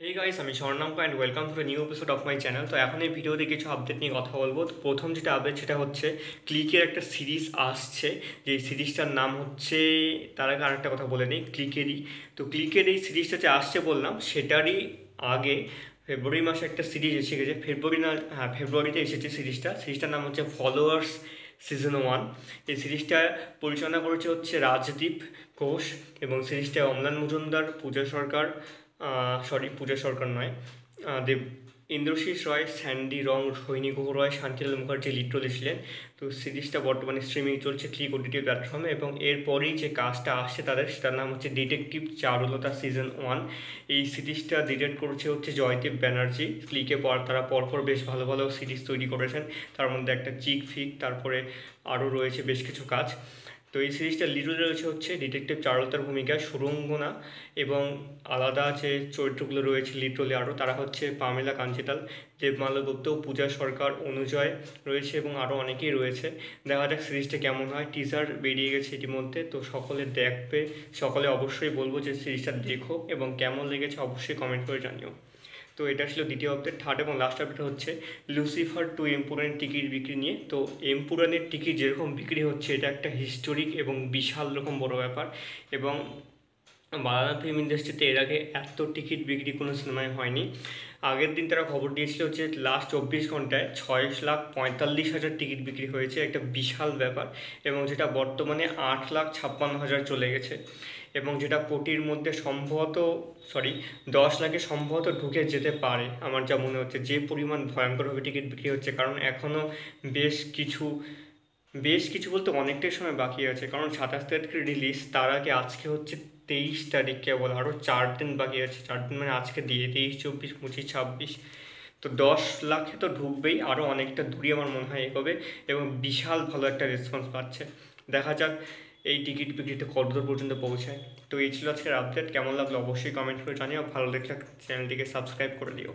এই গাইস, আমি Swarnanka and welcome to new episode of my channel. তো এখন এই ভিডিওতে কিছু আপডেট নিয়ে কথা বলবো। তো প্রথম যেটা আপডেট সেটা হচ্ছে ক্লিকের একটা সিরিজ আসছে, যে সিরিজটার নাম হচ্ছে, তার আগে আরেকটা কথা বলে নিই ক্লিকেরই। তো ক্লিকের এই সিরিজটা যে আসছে বললাম, সেটারই আগে ফেব্রুয়ারি মাসে একটা সিরিজ এসে গেছে। ফেব্রুয়ারিতে এসেছে সিরিজটার নাম হচ্ছে ফলোয়ার্স সিজন 1। এই সিরিজটা পরিচালনা করেছে হচ্ছে রাজদীপ ঘোষ, এবং সিরিজটা অম্লান মজুমদার, পূজা সরকার নয়, দেব ইন্দ্রশীষ রয়, স্যান্ডি রং, রোহিণী গুহ রয়, শান্তিলাল মুখার্জি লিড রোলে ছিলেন। তো সিরিজটা বর্তমানে স্ট্রিমিং চলছে ক্লিক ওটিটি প্ল্যাটফর্মে, এবং এরপরেই যে কাজটা আসছে সেটার নাম হচ্ছে ডিটেকটিভ চারুলতা সিজন 1। এই সিরিজটা ডিরেক্ট করেছে হচ্ছে জয়দেব ব্যানার্জি। ক্লিকে তারা পরপর বেশ ভালো ভালো সিরিজ তৈরি করেছেন, তার মধ্যে একটা চিক ফিক, তারপরে আরও রয়েছে বেশ কিছু কাজ। তো এই সিরিজটা লিড রোলে রয়েছে হচ্ছে ডিটেকটিভ চারুলতার ভূমিকায় সুরঙ্গনা, এবং আলাদা যে চরিত্রগুলো রয়েছে লিড রোলে আরও, তারা হচ্ছে পামেলা কাঞ্জিতাল, দেবমাল্য গুপ্ত, পূজা সরকার, অনুজয় রয়েছে, এবং আরও অনেকেই রয়েছে। দেখা যাক সিরিজটা কেমন হয়। টিজার বেরিয়ে গেছে ইতিমধ্যে, তো সকলে অবশ্যই বলবো যে সিরিজটা দেখো, এবং কেমন লেগেছে অবশ্যই কমেন্ট করে জানিও। তো এটা ছিল দ্বিতীয় আপডেট। থার্ড এবং লাস্ট আপডেট হচ্ছে লুসিফার 2 এমপুরানের টিকিট বিক্রি নিয়ে। তো এমপুরানের টিকিট যেরকম বিক্রি হচ্ছে, এটা একটা হিস্টোরিক এবং বিশাল রকম বড় ব্যাপার, এবং বাংলা ফিল্ম ইন্ডাস্ট্রিতে এর আগে এত টিকিট বিক্রি কোনো সিনেমায় হয়নি। আগের দিন তারা খবর দিয়েছিল যে লাস্ট 24 ঘন্টায় 6,45,000 টিকিট বিক্রি হয়েছে, একটা বিশাল ব্যাপার, এবং যেটা বর্তমানে 8,56,000 চলে গেছে, এবং যেটা কোটির মধ্যে সম্ভবত 10 লাখে সম্ভবত ঢুকে যেতে পারে। আমার যা মনে হচ্ছে, যে পরিমাণ ভয়ঙ্করভাবে টিকিট বিক্রি হচ্ছে, কারণ এখনও বেশ কিছু বেশ কিছু বলতে অনেকটাই সময় বাকি আছে, কারণ 27 তারিখে রিলিজ, তার আগে আজকে হচ্ছে 23 তারিখ, কেবল আরও 4 দিন বাকি আছে। 4 দিন মানে আজকে দিয়ে 23, 24, 25, 26, তো 10 লাখে তো ঢুকবেই, আরও অনেকটা দূরে আমার মনে হয় এগোবে, এবং বিশাল ভালো একটা রেসপন্স পাচ্ছে। দেখা যাক এই টিকিট বিক্রিতে কতদূর পর্যন্ত পৌঁছায়। তো এই ছিল আজকের আপডেট। কেমন লাগলো অবশ্যই কমেন্ট করে জানিও, ভালো লাগলে চ্যানেলটিকে সাবস্ক্রাইব করে দিও।